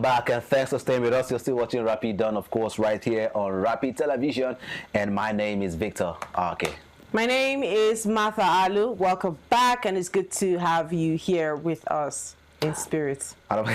back, and thanks for staying with us. You're still watching Rapid Done, of course, right here on Rapid Television, and my name is Victor. Okay. My name is Martha Alu. Welcome back, and it's good to have you here with us in spirit. Right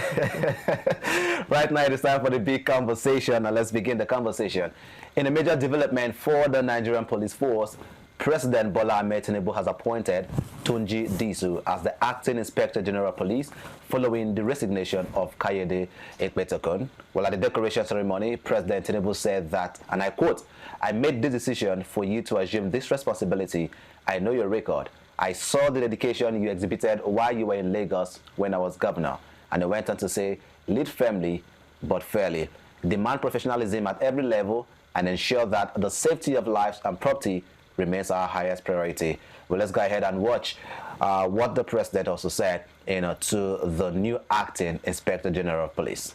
now, it is time for the big conversation, and let's begin the conversation. In a major development for the Nigerian police force, President Bola Ahmed Tinubu has appointed Tunji Disu as the acting Inspector General of Police following the resignation of Kayode Egbetokun. Well, at the decoration ceremony, President Tinubu said that, and I quote, "I made this decision for you to assume this responsibility. I know your record. I saw the dedication you exhibited while you were in Lagos when I was governor." And he went on to say, "Lead firmly but fairly. Demand professionalism at every level and ensure that the safety of lives and property remains our highest priority." Well, let's go ahead and watch what the president also said to the new acting Inspector General of Police.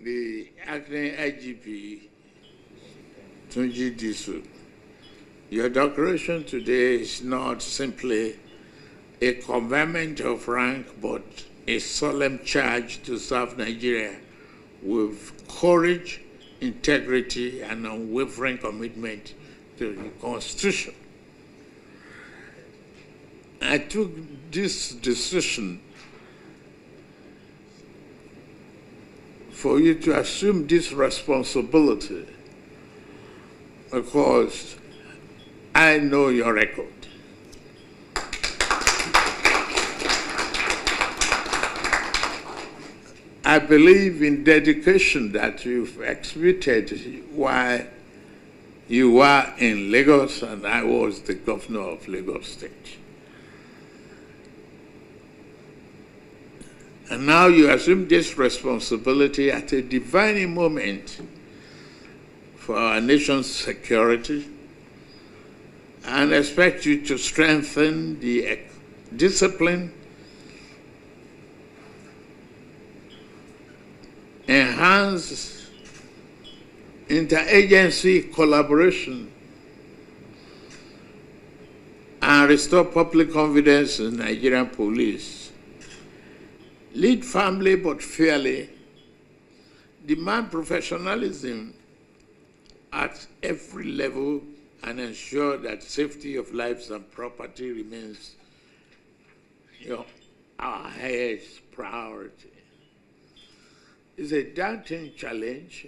The acting IGP, Tunji Disu, your declaration today is not simply a conferment of rank, but a solemn charge to serve Nigeria with courage, integrity, and unwavering commitment to the Constitution. I took this decision for you to assume this responsibility because I know your record. I believe in dedication that you've exhibited while you were in Lagos and I was the governor of Lagos State. And now you assume this responsibility at a defining moment for our nation's security, and expect you to strengthen the discipline, enhance interagency collaboration, and restore public confidence in Nigerian police. Lead firmly but fairly, demand professionalism at every level, and ensure that safety of lives and property remains our highest priority. It's a daunting challenge.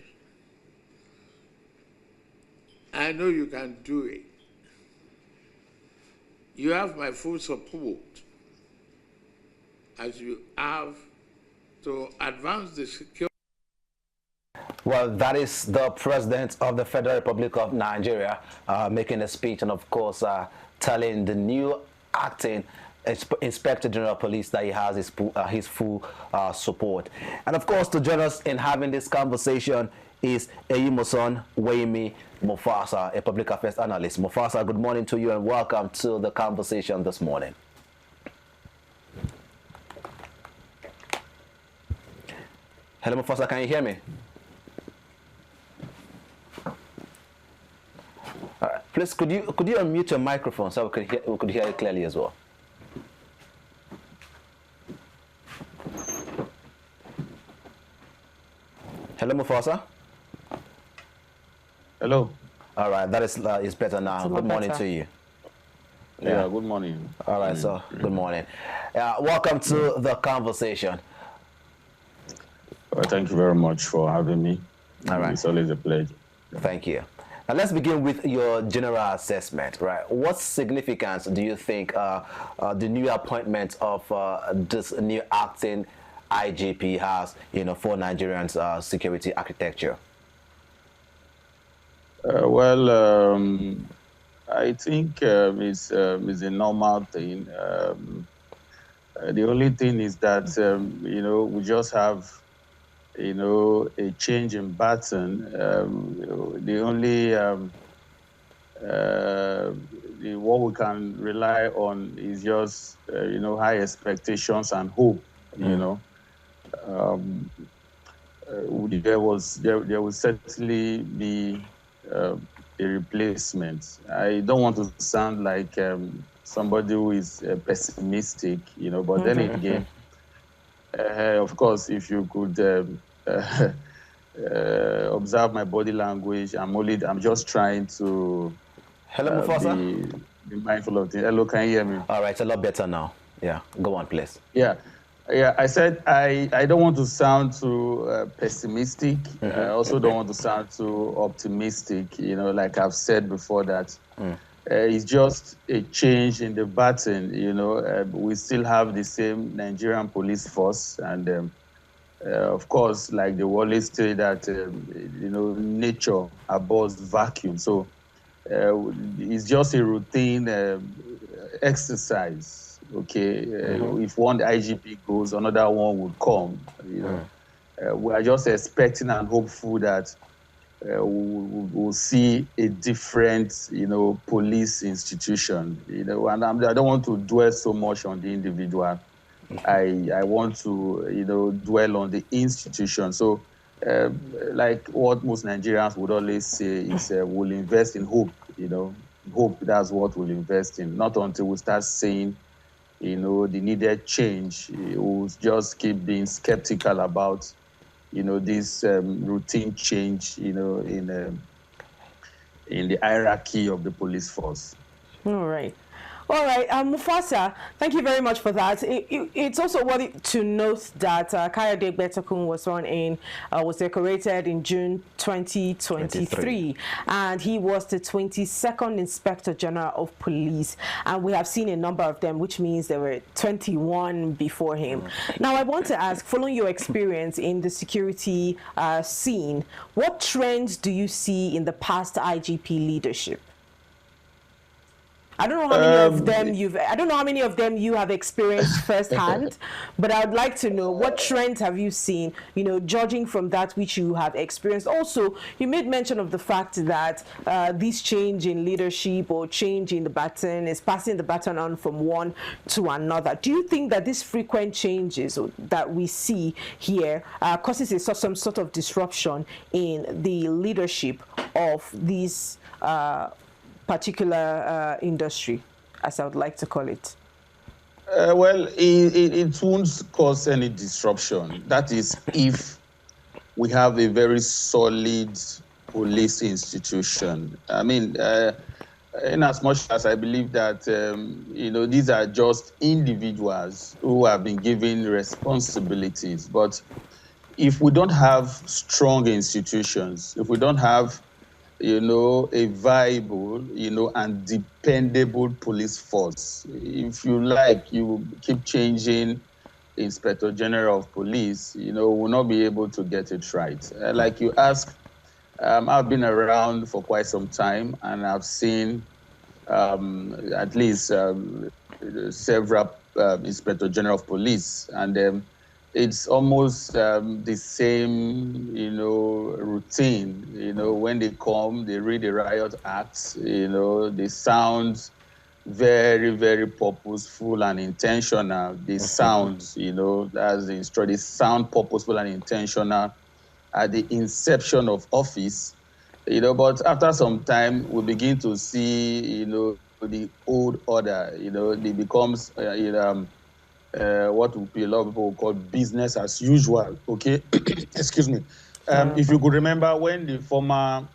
I know you can do it. You have my full support as you have to advance the security. Well, that is the President of the Federal Republic of Nigeria making a speech, and of course telling the new acting Inspector General of Police that he has his full support. And of course, to join us in having this conversation is Eyimoson Weimi Mufasa, a public affairs analyst. Mufasa, good morning to you and welcome to the conversation this morning. Hello, Mufasa, can you hear me? All right. Please, could you unmute your microphone so we could hear it clearly as well? Hello, Mufasa. Hello. All right, that is better now. Good morning to you. Yeah, good morning. All right, so good morning. Welcome to the conversation. Well, thank you very much for having me. All right. It's always a pleasure. Thank you. Now let's begin with your general assessment, right? What significance do you think the new appointment of this new acting IGP has, for Nigerians' security architecture? I think it's a normal thing. The only thing is that we just have a change in pattern. The only what we can rely on is just high expectations and hope. There will certainly be a replacement. I don't want to sound like somebody who is pessimistic, but then again, Of course, if you could observe my body language, I'm just trying to Hello, Mufasa. be mindful of things. Hello, can you hear me? All right, it's a lot better now. Yeah, go on, please. Yeah. I said I don't want to sound too pessimistic. I also don't want to sound too optimistic. Like I've said before, that it's just a change in the baton. We still have the same Nigerian police force, and of course, like they always say that nature abhors vacuum. So it's just a routine exercise. Okay, if one IGP goes, another one would come. We are just expecting and hopeful that we'll see a different, police institution. And I don't want to dwell so much on the individual. I want to, dwell on the institution. So, like what most Nigerians would always say is, we'll invest in hope. Hope, that's what we'll invest in. Not until we start seeing the needed change. We'll just keep being skeptical about, this routine change, in the hierarchy of the police force. All right. All right, Mufasa, thank you very much for that. It's also worthy to note that Kayode Egbetokun was decorated in June 2023, and he was the 22nd Inspector General of Police, and we have seen a number of them, which means there were 21 before him. Now, I want to ask, following your experience in the security scene, what trends do you see in the past IGP leadership? I don't know how many of them you have experienced firsthand, but I would like to know, what trends have you seen, judging from that which you have experienced. Also, you made mention of the fact that this change in leadership or change in the baton is passing the baton on from one to another. Do you think that these frequent changes that we see here causes some sort of disruption in the leadership of these particular industry, as I would like to call it? Well, it won't cause any disruption. That is, if we have a very solid police institution. I mean, in as much as I believe that, these are just individuals who have been given responsibilities. But if we don't have strong institutions, if we don't have a viable, and dependable police force. If you like, you keep changing Inspector General of Police, we'll not be able to get it right. Like you asked, I've been around for quite some time, and I've seen at least several Inspector General of Police, and it's almost the same, routine. When they come, they read the riot acts. They sound very, very purposeful and intentional. They sound, as the instruction, they sound purposeful and intentional at the inception of office. But after some time, we begin to see, the old order. It becomes, what a lot of people call business as usual, okay? Excuse me. If you could remember when the former,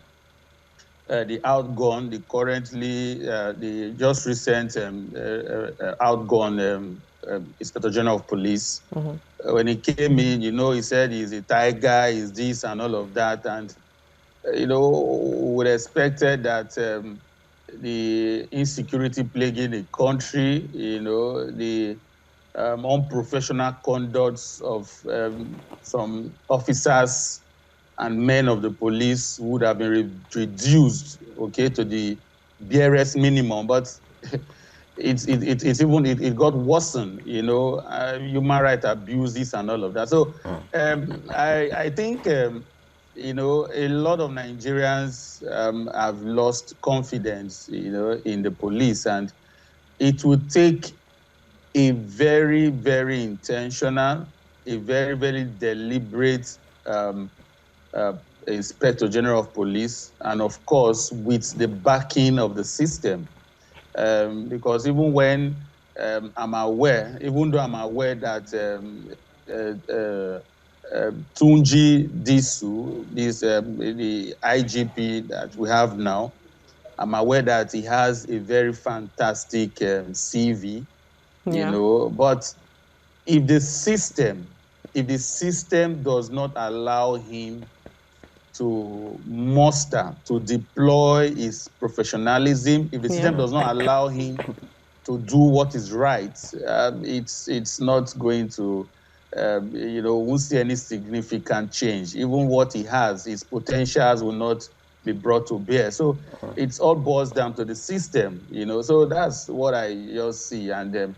the outgone, the currently, the just recent outgone Inspector General of Police, when he came in, he said he's a tiger, he's this and all of that. And, we would expected that the insecurity plaguing the country, the unprofessional conducts of some officers and men of the police would have been reduced, okay, to the barest minimum. But it got worsened, human rights abuses and all of that. So I think a lot of Nigerians have lost confidence, in the police, and it would take a very, very intentional, a very, very deliberate Inspector General of Police, and of course, with the backing of the system. Because even when I'm aware, even though I'm aware that Tunji Disu, this the IGP that we have now. I'm aware that he has a very fantastic CV, you know, but if the system does not allow him to muster, to deploy his professionalism, if the system does not allow him to do what is right, it's not going to, you know, won't see any significant change. Even what he has, his potentials will not be brought to bear. So it's all boils down to the system, you know. So that's what I just see. And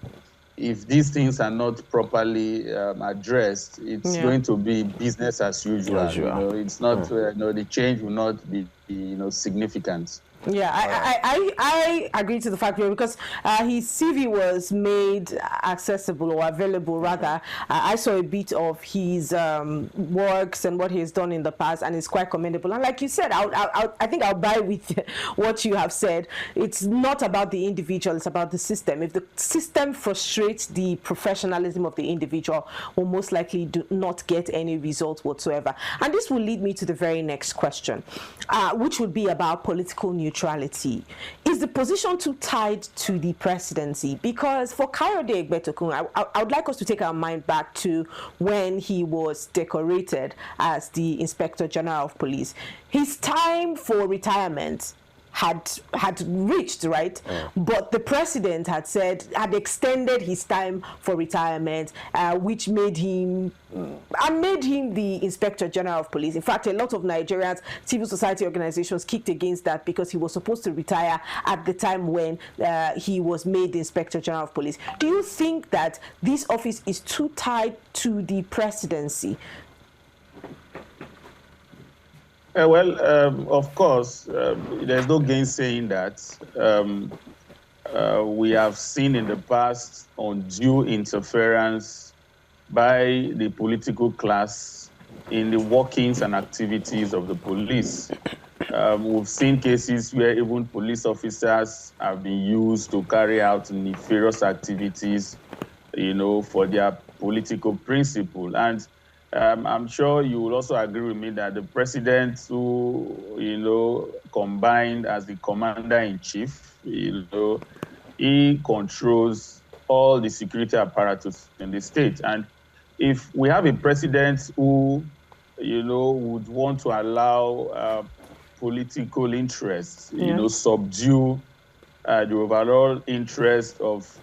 if these things are not properly addressed, it's going to be business as usual. You know, it's not, you know, the change will not be, you know, significant. Yeah, I agree to the fact because his CV was made accessible or available rather. I saw a bit of his works and what he has done in the past, and it's quite commendable. And like you said, I think I'll buy with what you have said. It's not about the individual, it's about the system. If the system frustrates the professionalism of the individual, will most likely do not get any result whatsoever. And this will lead me to the very next question, which would be about political neutrality. Is the position too tied to the presidency? Because for Kayode Egbetokun, I would like us to take our mind back to when he was decorated as the Inspector General of Police. His time for retirement had reached, right? But the president had extended his time for retirement, which made him the Inspector General of Police. In fact, a lot of Nigerians, civil society organizations kicked against that because he was supposed to retire at the time when he was made the Inspector General of Police. Do you think that this office is too tied to the presidency? Of course, there's no gainsaying that. We have seen in the past undue interference by the political class in the workings and activities of the police. We've seen cases where even police officers have been used to carry out nefarious activities, you know, for their political principle. And I'm sure you will also agree with me that the president, who, you know, combined as the commander-in-chief, you know, he controls all the security apparatus in the state. And if we have a president who, you know, would want to allow political interests, you know, subdue the overall interest of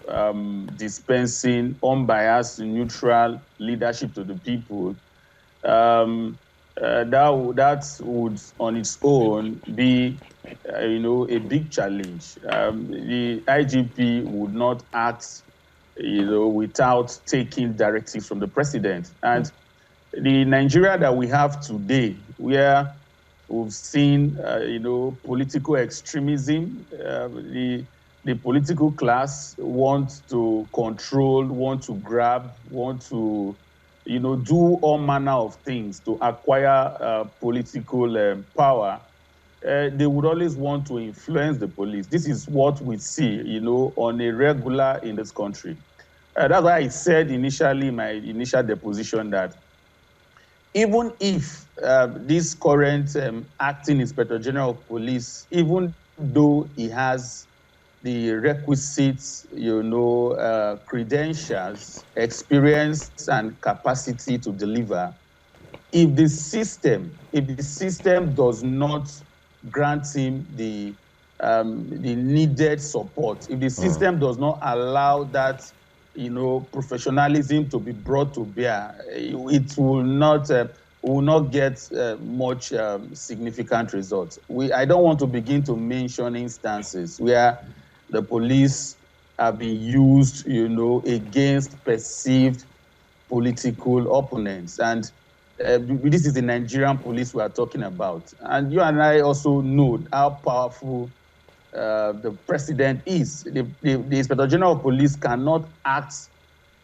dispensing unbiased, neutral leadership to the people, that would on its own be, you know, a big challenge. The IGP would not act, you know, without taking directives from the president. And the Nigeria that we have today, where we've seen, you know, political extremism. The political class want to control, want to grab, want to, you know, do all manner of things to acquire political power. They would always want to influence the police. This is what we see, you know, on a regular in this country. That's why I said initially in my initial deposition that even if this current acting Inspector General of Police, even though he has the requisite, you know, credentials, experience, and capacity to deliver, if the system does not grant him the needed support, if the system does not allow that, you know, professionalism to be brought to bear, it will not get much significant results. I don't want to begin to mention instances where the police have been used, you know, against perceived political opponents. And this is the Nigerian police we are talking about. And you and I also know how powerful the president is. The Inspector General of Police cannot act,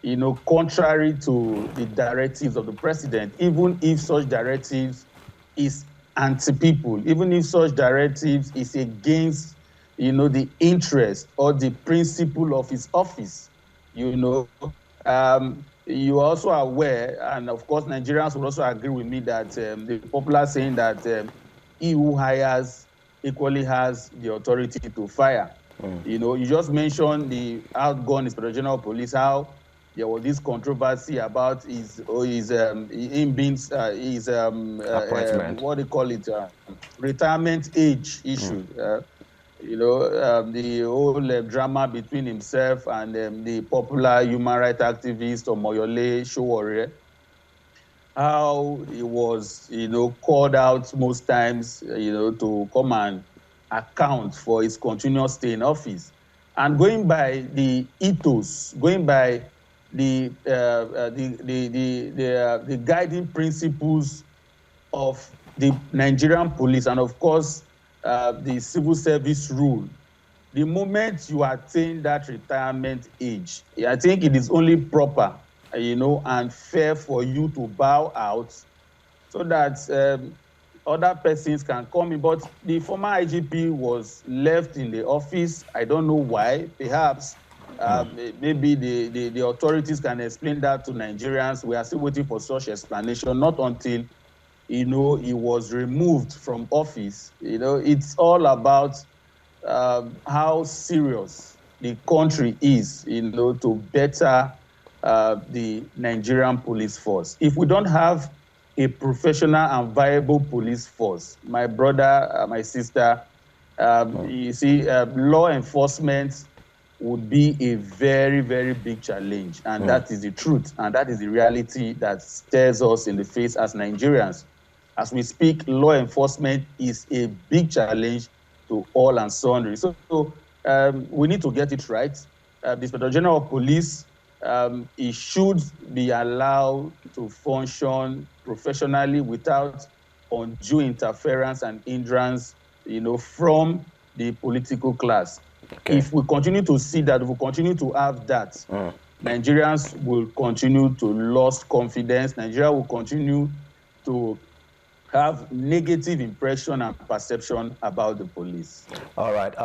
you know, contrary to the directives of the president, even if such directives is anti-people, even if such directives is against, you know, the interest or the principle of his office, you know. you are also aware, and of course Nigerians will also agree with me, that the popular saying that he who hires equally has the authority to fire. You know, you just mentioned the outgone Inspector General of Police, how there was this controversy about his Appointment. what they call it, retirement age issue. You know, the whole drama between himself and the popular human rights activist Omoyole Sowore, how he was, you know, called out most times, you know, to come and account for his continuous stay in office. And going by the ethos, going by the guiding principles of the Nigerian police, and of course, the civil service rule, the moment you attain that retirement age, I think it is only proper, you know, and fair for you to bow out so that other persons can come in. But the former IGP was left in the office. I don't know why. Perhaps maybe the authorities can explain that to Nigerians. We are still waiting for such explanation, not until, you know, he was removed from office. You know, it's all about how serious the country is, you know, to better the Nigerian police force. If we don't have a professional and viable police force, my brother, my sister, you see, law enforcement would be a very, very big challenge. And that is the truth. And that is the reality that stares us in the face as Nigerians. As we speak, law enforcement is a big challenge to all and sundry. So we need to get it right. The Inspector General of Police, he should be allowed to function professionally without undue interference and hindrance, you know, from the political class. Okay. If we continue to see that, if we continue to have that, Nigerians will continue to lose confidence. Nigeria will continue to have negative impression and perception about the police. All right.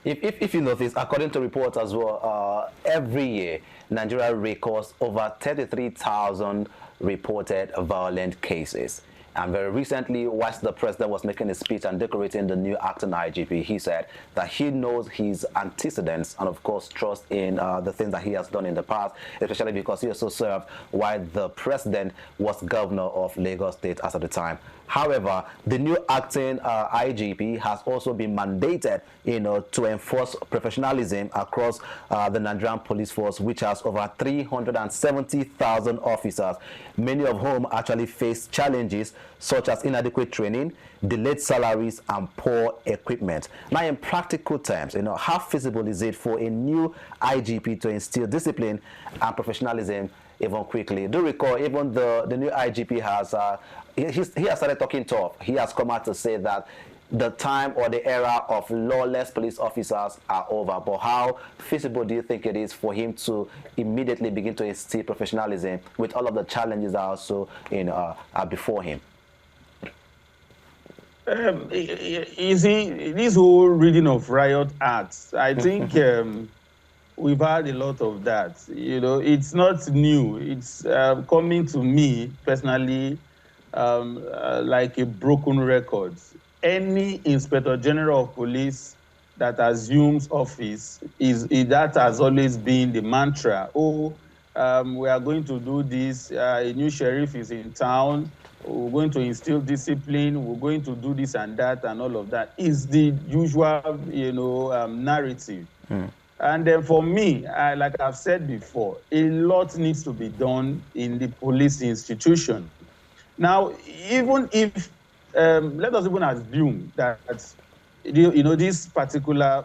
If you notice, according to reports as well, every year Nigeria records over 33,000 reported violent cases. And very recently, whilst the president was making a speech and decorating the new acting IGP, he said that he knows his antecedents and, of course, trust in the things that he has done in the past, especially because he also served while the president was governor of Lagos State as at the time. However, the new acting IGP has also been mandated, you know, to enforce professionalism across the Nigerian police force, which has over 370,000 officers, many of whom actually face challenges such as inadequate training, delayed salaries, and poor equipment. Now, in practical terms, you know, how feasible is it for a new IGP to instill discipline and professionalism even quickly? Do recall, even the new IGP has he has started talking tough. He has come out to say that the time or the era of lawless police officers are over. But how feasible do you think it is for him to immediately begin to instill professionalism with all of the challenges that are also, you know, are before him? You see, this whole reading of riot acts, I think we've had a lot of that. You know, it's not new. It's coming to me personally like a broken record. Any Inspector General of Police that assumes office, that has always been the mantra. Oh, we are going to do this. A new sheriff is in town. We're going to instill discipline. We're going to do this and that, and all of that is the usual, you know, narrative. And then for me, like I've said before, a lot needs to be done in the police institution. Now, even if let us even assume that, you know, this particular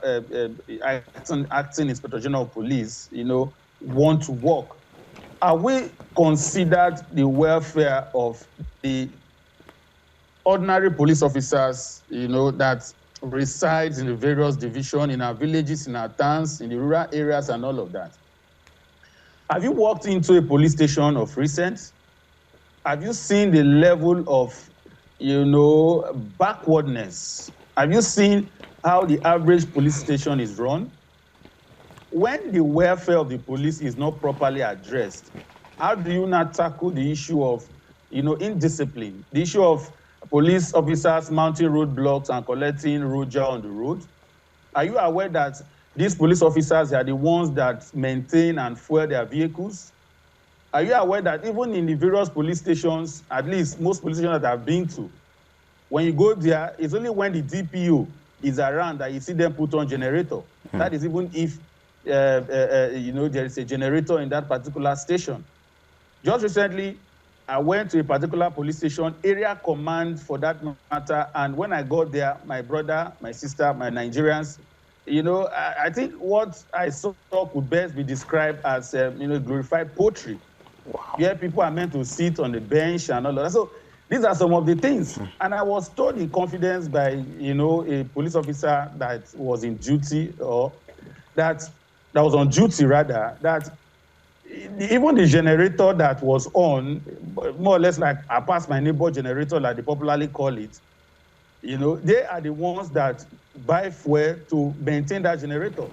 acting Inspector General of Police, you know, want to work, are we considered the welfare of the ordinary police officers, you know, that resides in the various divisions, in our villages, in our towns, in the rural areas, and all of that? Have you walked into a police station of recent? Have you seen the level of, you know, backwardness? Have you seen how the average police station is run? When the welfare of the police is not properly addressed, how do you not tackle the issue of, indiscipline, the issue of police officers mounting roadblocks and collecting roadjar on the road? Are you aware that these police officers are the ones that maintain and fuel their vehicles? Are you aware that even in the various police stations, at least most police stations that I've been to, when you go there, it's only when the DPO is around that you see them put on generator. That is even if, there is a generator in that particular station. Just recently, I went to a particular police station, area command for that matter, and when I got there, my brother, my sister, my Nigerians, I think what I saw could best be described as, glorified poetry. Wow. Where people are meant to sit on the bench and all of that. So these are some of the things. And I was told in confidence by, a police officer that was in duty, or that was on duty rather, that even the generator that was on, more or less like I pass my neighbor generator, like they popularly call it, they are the ones that buy fuel to maintain that generator.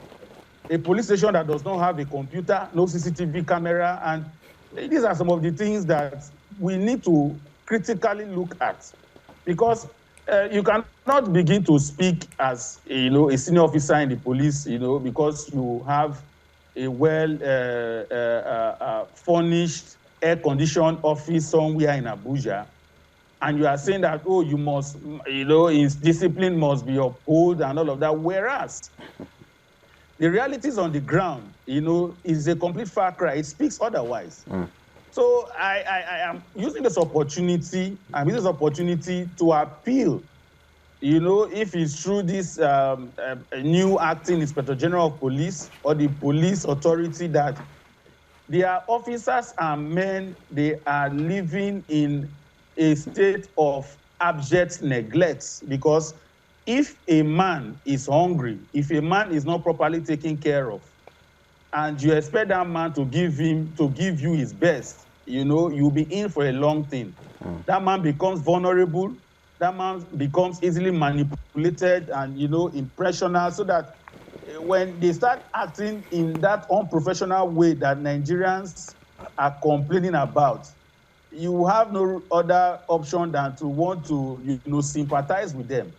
A police station that does not have a computer, no CCTV camera, and these are some of the things that we need to critically look at, because you cannot begin to speak as a senior officer in the police, because you have a furnished, air-conditioned office somewhere in Abuja, and you are saying that, oh, you must, discipline must be upheld and all of that, whereas the realities on the ground, is a complete far cry. It speaks otherwise. So I am using this opportunity, to appeal, if it's through this new acting Inspector General of Police or the police authority, that their officers and men, they are living in a state of abject neglect, because if a man is hungry, if a man is not properly taken care of, and you expect that man to give you his best, you'll be in for a long thing. That man becomes vulnerable. That man becomes easily manipulated and, impressionable, so that when they start acting in that unprofessional way that Nigerians are complaining about, you have no other option than to want to, sympathize with them.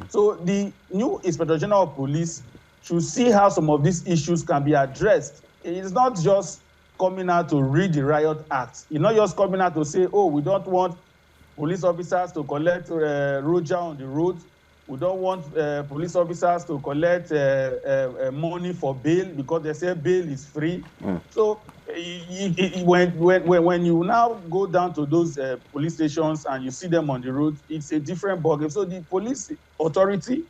So the new Inspector General of Police should see how some of these issues can be addressed. It's not just coming out to read the Riot Act. It's not just coming out to say, oh, we don't want police officers to collect roadjar on the road. We don't want police officers to collect money for bail, because they say bail is free. So when you now go down to those police stations and you see them on the road, it's a different ballgame. So the police authority,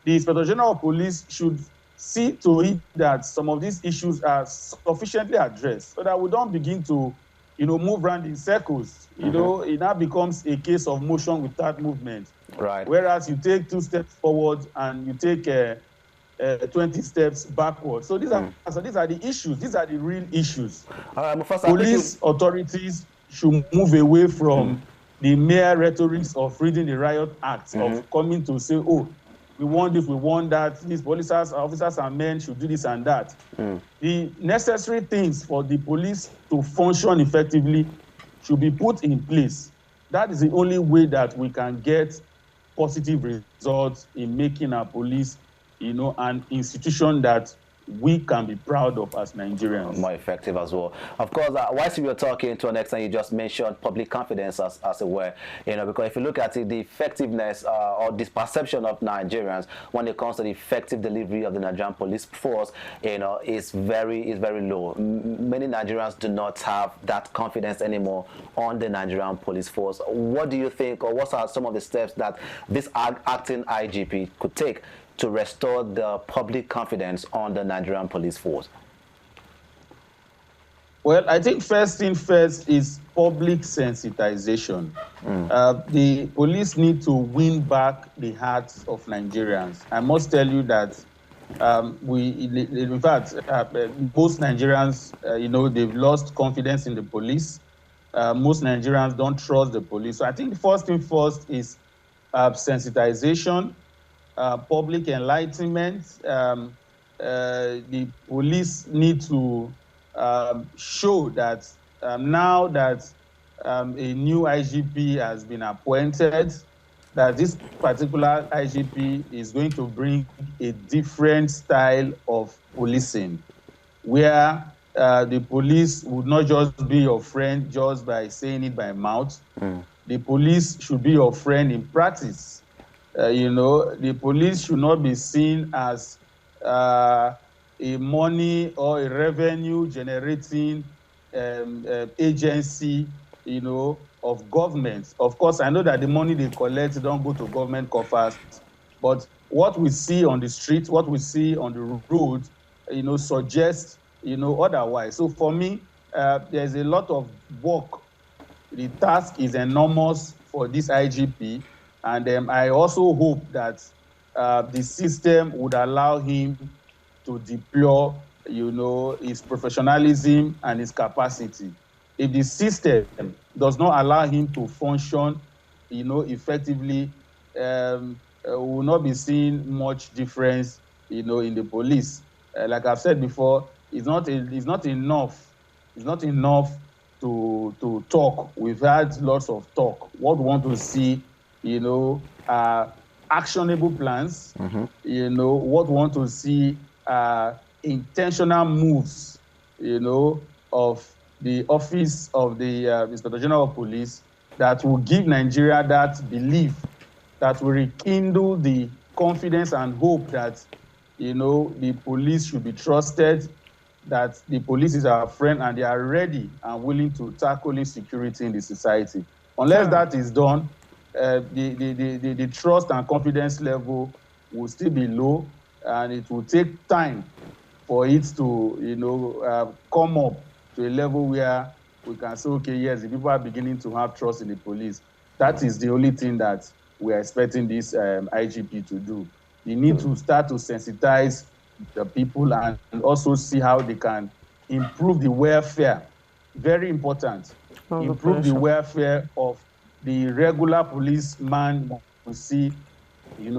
the Inspector General of Police, should see to it that some of these issues are sufficiently addressed, so that we don't begin to, move around in circles. It now becomes a case of motion without movement. Right. Whereas you take 2 steps forward and you take 20 steps backward. So these are the issues. These are the real issues. Police authorities should move away from the mere rhetoric of reading the Riot Act, of coming to say, oh, we want this, we want that, these police officers and men should do this and that. The necessary things for the police to function effectively should be put in place. That is the only way that we can get positive results in making our police, an institution that we can be proud of as Nigerians. More effective as well. Of course, whilst you were talking, to an extent, you just mentioned public confidence as it were, because if you look at it, the effectiveness or this perception of Nigerians when it comes to the effective delivery of the Nigerian police force, is very low. Many Nigerians do not have that confidence anymore on the Nigerian police force. What do you think, or what are some of the steps that this acting IGP could take to restore the public confidence on the Nigerian police force? Well, I think first thing first is public sensitization. The police need to win back the hearts of Nigerians. I must tell you that in fact, most Nigerians, they've lost confidence in the police. Most Nigerians don't trust the police. So I think the first thing first is sensitization, public enlightenment. The police need to show that now that a new IGP has been appointed, that this particular IGP is going to bring a different style of policing, where the police would not just be your friend just by saying it by mouth. The police should be your friend in practice. The police should not be seen as a money or a revenue generating agency, of government. Of course, I know that the money they collect don't go to government coffers, but what we see on the street, what we see on the road, suggests, otherwise. So for me, there's a lot of work. The task is enormous for this IGP, and I also hope that the system would allow him to deploy, his professionalism and his capacity. If the system does not allow him to function, effectively, we will not be seeing much difference, in the police. Like I've said before, it's not enough. It's not enough to talk. We've had lots of talk. What we want to see, actionable plans. What we want to see, intentional moves, of the office of the Inspector General of Police that will give Nigeria that belief, that will rekindle the confidence and hope that, the police should be trusted, that the police is our friend and they are ready and willing to tackle insecurity in the society. Unless that is done, the trust and confidence level will still be low, and it will take time for it to, come up to a level where we can say, okay, yes, the people are beginning to have trust in the police. That is the only thing that we are expecting this IGP to do. They need to start to sensitize the people and also see how they can improve the welfare. Very important. Improve the welfare of the regular policeman we see, in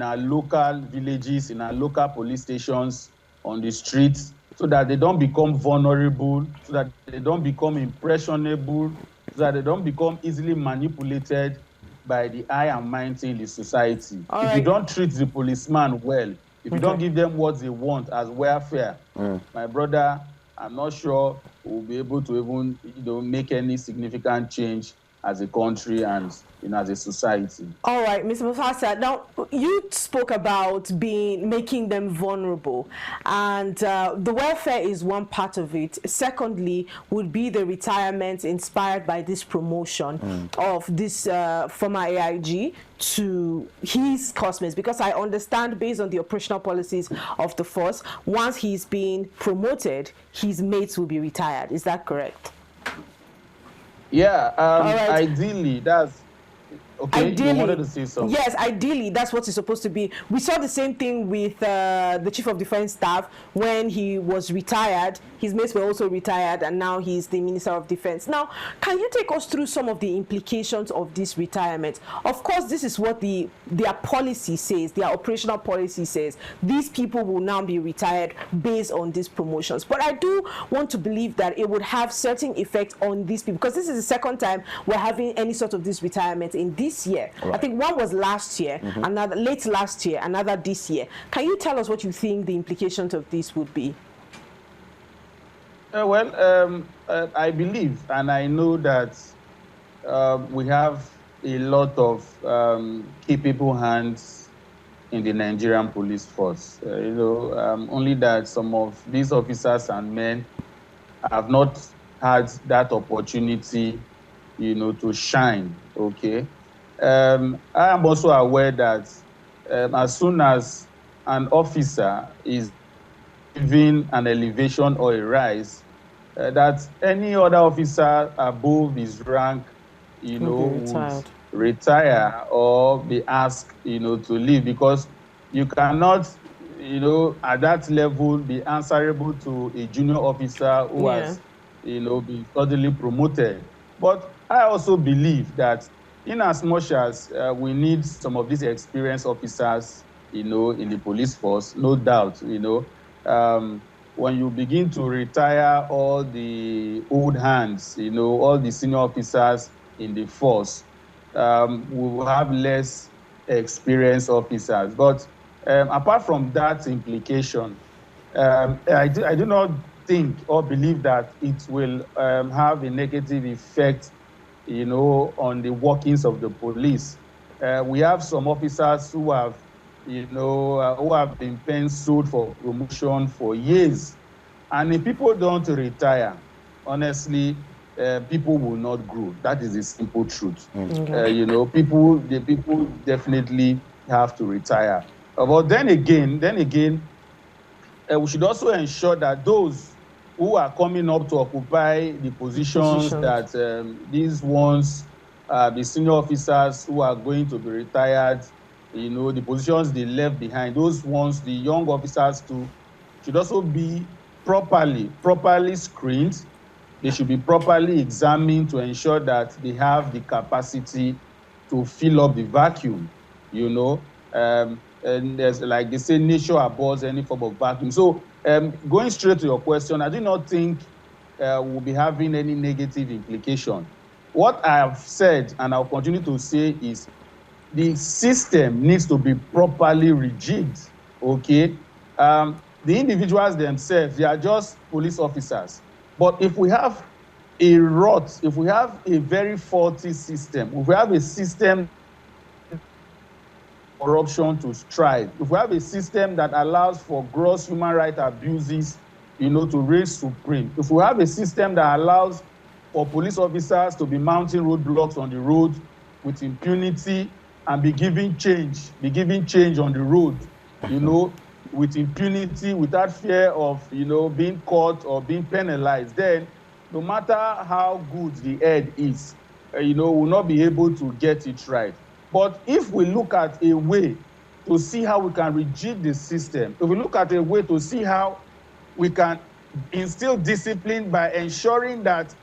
our local villages, in our local police stations, on the streets, so that they don't become vulnerable, so that they don't become impressionable, so that they don't become easily manipulated by the high and mighty in the society. If you don't treat the policeman well, if you don't give them what they want as welfare, my brother, I'm not sure we'll be able to even, make any significant change as a country and as a society. All right, Mr. Mufasa, now you spoke about making them vulnerable, and the welfare is one part of it. Secondly, would be the retirement inspired by this promotion of this former AIG to his classmates, because I understand, based on the operational policies of the force, once he's been promoted, his mates will be retired. Is that correct? Yeah, right. Ideally, that's okay. Ideally, you wanted to say something. Yes, ideally, that's what it's supposed to be. We saw the same thing with the Chief of Defense Staff when he was retired. His mates were also retired, and now he's the Minister of Defense. Now, can you take us through some of the implications of this retirement? Of course, this is what their policy says, their operational policy says. These people will now be retired based on these promotions. But I do want to believe that it would have certain effect on these people, because this is the second time we're having any sort of this retirement in this year. Right. I think one was last year, another late last year, another this year. Can you tell us what you think the implications of this would be? I believe and I know that we have a lot of capable hands in the Nigerian police force. Only that some of these officers and men have not had that opportunity, to shine. Okay. I am also aware that as soon as an officer is given an elevation or a rise, that any other officer above his rank, would retire or be asked, to leave, because you cannot, at that level be answerable to a junior officer who has, been suddenly promoted. But I also believe that in as much as we need some of these experienced officers, in the police force, no doubt, when you begin to retire all the old hands, all the senior officers in the force, we will have less experienced officers. But apart from that implication, I do not think or believe that it will have a negative effect, on the workings of the police. We have some officers who have, who have been penciled for promotion for years. And if people don't retire, honestly, people will not grow. That is the simple truth. Okay. People definitely have to retire. But then again, we should also ensure that those who are coming up to occupy the positions that these ones, the senior officers who are going to be retired, the positions they left behind, those ones, the young officers too, should also be properly screened. They should be properly examined to ensure that they have the capacity to fill up the vacuum, and there's, like they say, nature abhors any form of vacuum. So going straight to your question, I do not think we'll be having any negative implication. What I have said, and I'll continue to say, is the system needs to be properly rejigged, okay? The individuals themselves, they are just police officers. But if we have a rot, if we have a very faulty system, if we have a system corruption to strive, if we have a system that allows for gross human rights abuses, to reign supreme, if we have a system that allows for police officers to be mounting roadblocks on the road with impunity and be giving change on the road, with impunity, without fear of, being caught or being penalized, then no matter how good the head is, we'll not be able to get it right. But if we look at a way to see how we can rejig the system, if we look at a way to see how we can instill discipline by ensuring that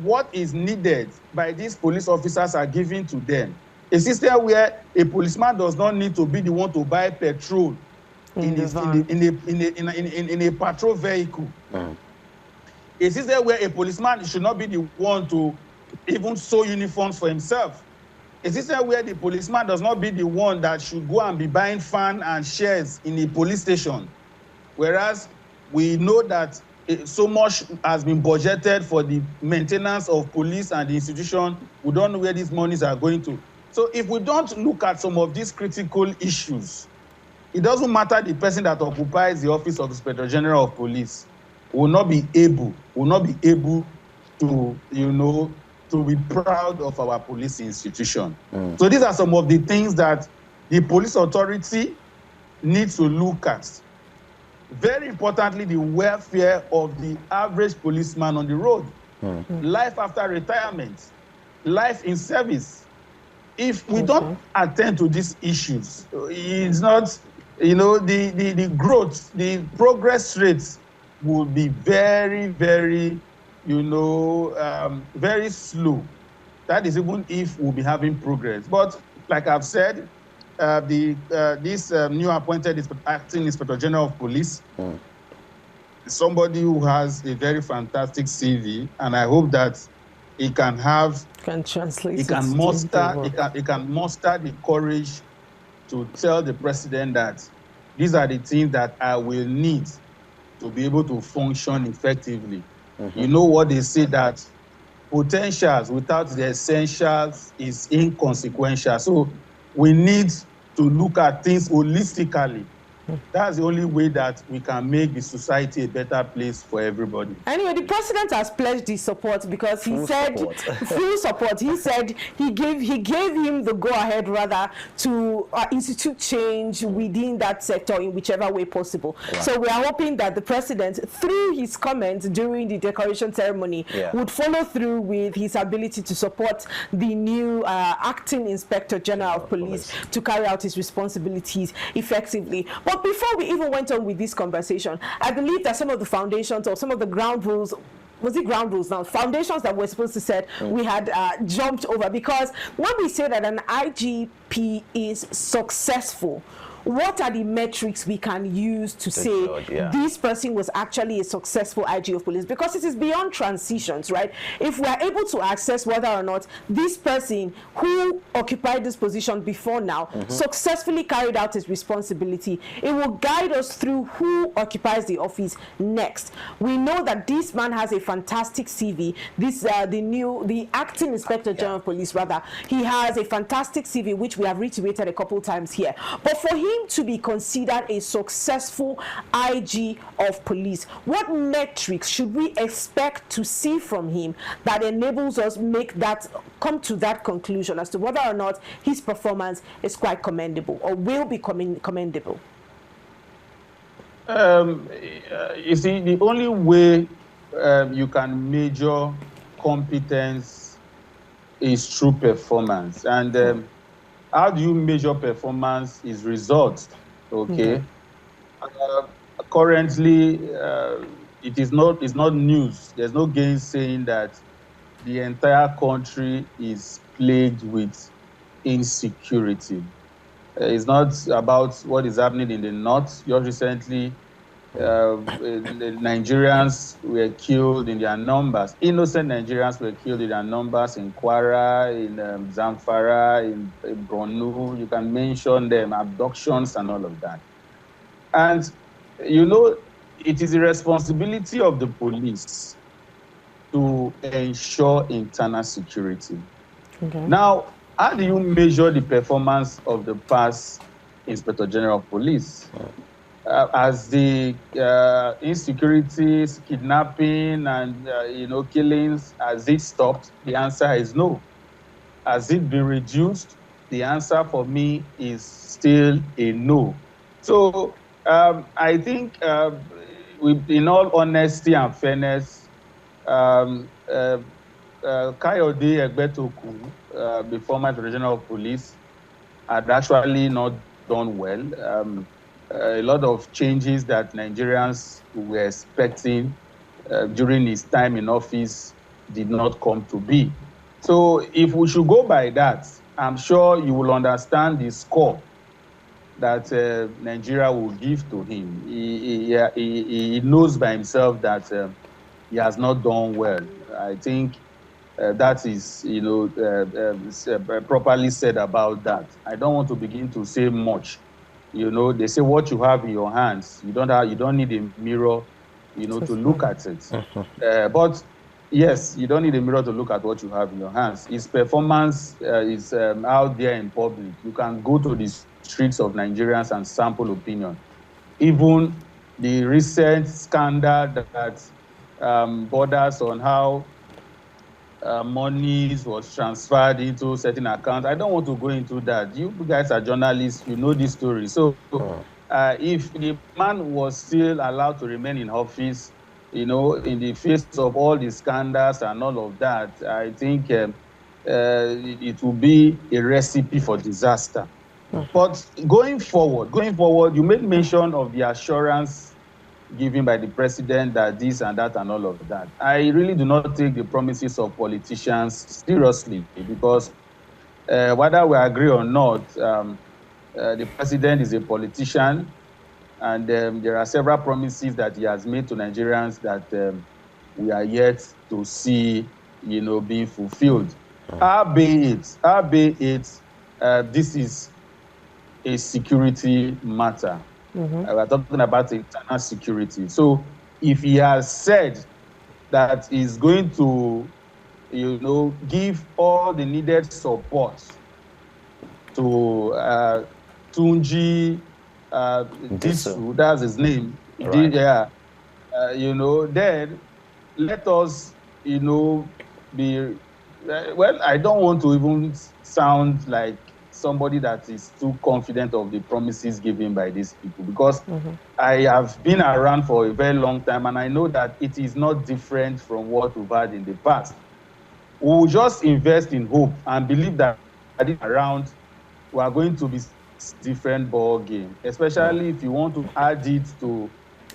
what is needed by these police officers are given to them, a system where a policeman does not need to be the one to buy petrol in a patrol vehicle. A system where a policeman should not be the one to even sew uniforms for himself. A system where the policeman does not be the one that should go and be buying fan and shares in a police station. Whereas we know that so much has been budgeted for the maintenance of police and the institution. We don't know where these monies are going to. So if we don't look at some of these critical issues, it doesn't matter the person that occupies the office of Inspector General of Police will not be able to, to be proud of our police institution. So these are some of the things that the police authority needs to look at. Very importantly, the welfare of the average policeman on the road. Life after retirement, life in service. If we don't attend to these issues, it's not, the growth, the progress rates will be very, very, very slow. That is even if we'll be having progress. But like I've said, this new appointed acting Inspector General of Police, somebody who has a very fantastic CV, and I hope that he can muster the courage to tell the president that these are the things that I will need to be able to function effectively. You know what they say, that potentials without the essentials is inconsequential. So we need to look at things holistically. That's the only way that we can make the society a better place for everybody. Anyway, the president has pledged his support because he said full support. He said he gave him the go-ahead rather to institute change within that sector in whichever way possible. Wow. So we are hoping that the president, through his comments during the decoration ceremony, would follow through with his ability to support the new acting Inspector General of Police to carry out his responsibilities effectively. But before we even went on with this conversation, I believe that some of the foundations or some of the ground rules, foundations that we're supposed to set, we had jumped over. Because when we say that an IGP is successful, what are the metrics we can use to say this person was actually a successful IG of police? Because it is beyond transitions, right? If we are able to access whether or not this person who occupied this position before now successfully carried out his responsibility, it will guide us through who occupies the office next. We know that this man has a fantastic CV. This the acting inspector general of police, rather, he has a fantastic CV, which we have reiterated a couple times here. But for him to be considered a successful IG of police, what metrics should we expect to see from him that enables us come to that conclusion as to whether or not his performance is quite commendable or will be commendable? You see, the only way you can measure competence is through performance. And how do you measure performance is results, okay? Currently, it's not news. There's no gainsaying that the entire country is plagued with insecurity. It's not about what is happening in the north. Just recently, the Nigerians were killed in their numbers. Innocent Nigerians were killed in their numbers in Kwara, in Zamfara, in Borno. You can mention them, abductions and all of that. And, you know, it is the responsibility of the police to ensure internal security. Now, how do you measure the performance of the past Inspector General of Police? As the insecurities, kidnapping, and killings, has it stopped? The answer is no. Has it been reduced? The answer for me is still a no. So I think, in all honesty and fairness, Kayode Egbetokun, the former General of Police, had actually not done well. A lot of changes that Nigerians were expecting during his time in office did not come to be. So if we should go by that, I'm sure you will understand the score that Nigeria will give to him. He knows by himself that he has not done well. I think that is, properly said about that. I don't want to begin to say much. They say what you have in your hands, you don't need a mirror, to look at it. But yes, you don't need a mirror to look at what you have in your hands. His performance is out there in public. You can go to the streets of Nigerians and sample opinion. Even the recent scandal that borders on how monies was transferred into certain accounts. I don't want to go into that. You guys are journalists, you know this story. So if the man was still allowed to remain in office, in the face of all the scandals and all of that, I think it will be a recipe for disaster. But going forward, you made mention of the assurance given by the president that this and that and all of that. I really do not take the promises of politicians seriously, because whether we agree or not, the president is a politician, and there are several promises that he has made to Nigerians that we are yet to see, being fulfilled. Albeit this is a security matter. We're talking about internal security. So if he has said that he's going to, give all the needed support to Tunji Disu, that's his name, right. Then let us, be, well, I don't want to even sound like somebody that is too confident of the promises given by these people, because I have been around for a very long time, and I know that it is not different from what we've had in the past. We will just invest in hope and believe that around we are going to be different ball game, especially if you want to add it to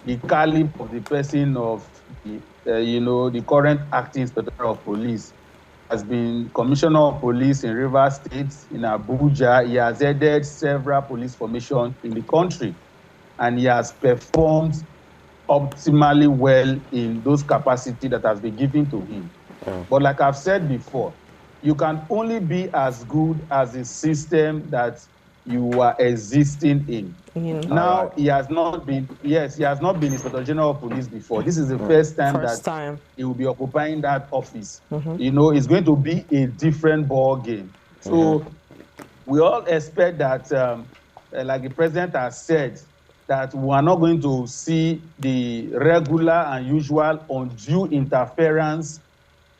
the caliber of the person of the, the current acting inspector of police. has been commissioner of police in Rivers State, in Abuja. He has headed several police formations in the country, and he has performed optimally well in those capacity that has been given to him. But like I've said before, you can only be as good as the system that you are existing in. Now, he has not been, he has not been Inspector General of Police before. This is the first time he will be occupying that office. You know, it's going to be a different ball game. So we all expect that, like the president has said, that we are not going to see the regular and usual undue interference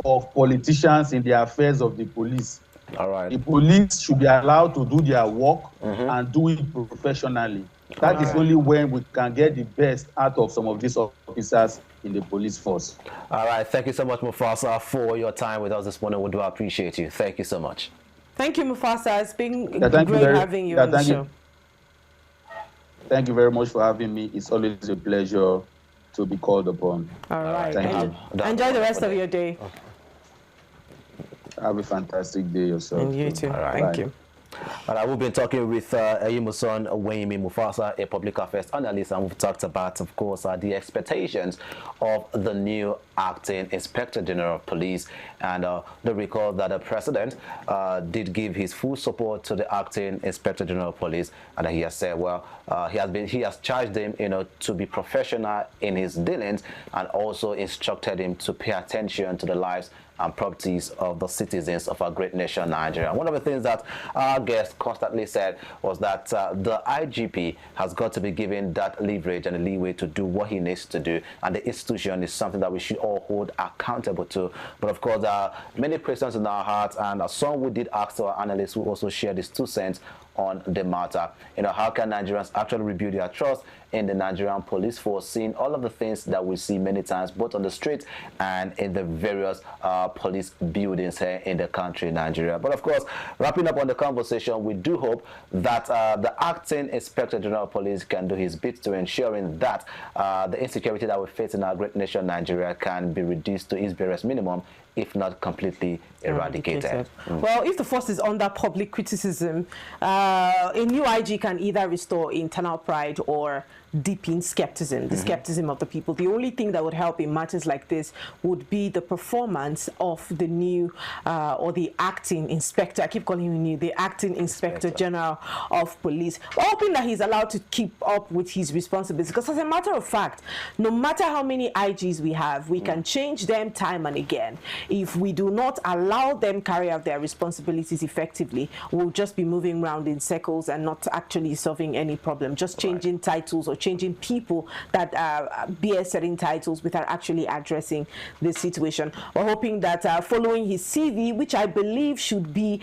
of politicians in the affairs of the police. The police should be allowed to do their work and do it professionally. That is only when we can get the best out of some of these officers in the police force. All right. Thank you so much, Mufasa, for your time with us this morning. We do appreciate you. Thank you so much. Thank you, Mufasa. It's been great having you on the show. Thank you very much for having me. It's always a pleasure to be called upon. All right. Thank you. Enjoy the rest of your day. Have a fantastic day yourself. And you too. All right. Thank you. All right, we've been talking with Eyimuson Wayimi Mufasa, a public affairs analyst, and we've talked about, of course, the expectations of the new acting Inspector General of Police. And the recall that the president did give his full support to the acting Inspector General of Police, and he has said, well, he has charged him, to be professional in his dealings, and also instructed him to pay attention to the lives and properties of the citizens of our great nation, Nigeria. One of the things that our guest constantly said was that the IGP has got to be given that leverage and the leeway to do what he needs to do, and the institution is something that we should all hold accountable to. But of course, there are many questions in our hearts, and some we did ask our analysts who also shared his 2 cents on the matter. How can Nigerians actually rebuild their trust in the Nigerian police force, seeing all of the things that we see many times, both on the street and in the various police buildings here in the country, Nigeria. But of course, wrapping up on the conversation, we do hope that the acting Inspector General of Police can do his bit to ensuring that the insecurity that we face in our great nation, Nigeria, can be reduced to its barest minimum, if not completely eradicated. Well, if the force is under public criticism, a new IG can either restore internal pride or deepen skepticism, the skepticism of the people. The only thing that would help in matters like this would be the performance of the new or the acting inspector. I keep calling him new, the acting Inspector General of Police. We're hoping that he's allowed to keep up with his responsibilities, because as a matter of fact, no matter how many IGs we have, we can change them time and again. If we do not allow them carry out their responsibilities effectively, we'll just be moving around in circles and not actually solving any problem, just changing titles or changing people that bear certain titles without actually addressing the situation. We're hoping that following his CV, which I believe should be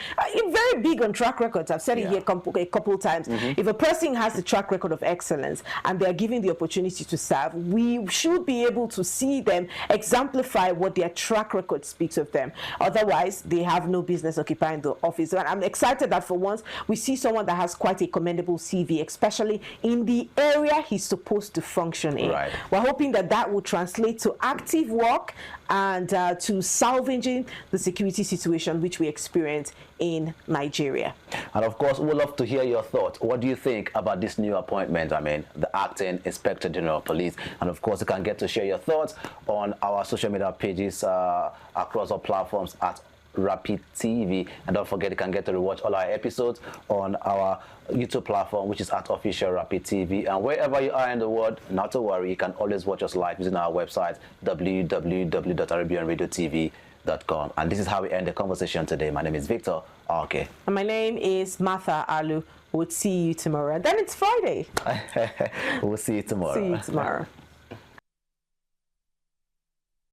very big on track records, I've said it here a couple times, if a person has a track record of excellence and they're given the opportunity to serve, we should be able to see them exemplify what their track record speaks of them. Otherwise, they have no business occupying the office. And I'm excited that for once we see someone that has quite a commendable CV, especially in the area he's supposed to function in. We're hoping that that will translate to active work and to salvaging the security situation which we experience in Nigeria. And of course, we'd love to hear your thoughts. What do you think about this new appointment? I mean, the acting Inspector General of Police. And of course, you can get to share your thoughts on our social media pages across our platforms at Rapid TV, and don't forget you can get to rewatch all our episodes on our YouTube platform, which is at Official Rapid TV. And wherever you are in the world, not to worry, you can always watch us live using our website www.arabianradiotv.com. And this is how we end the conversation today. My name is Victor RK. And my name is Martha Alu. We'll see you tomorrow. And then it's Friday. We'll see you tomorrow. See you tomorrow.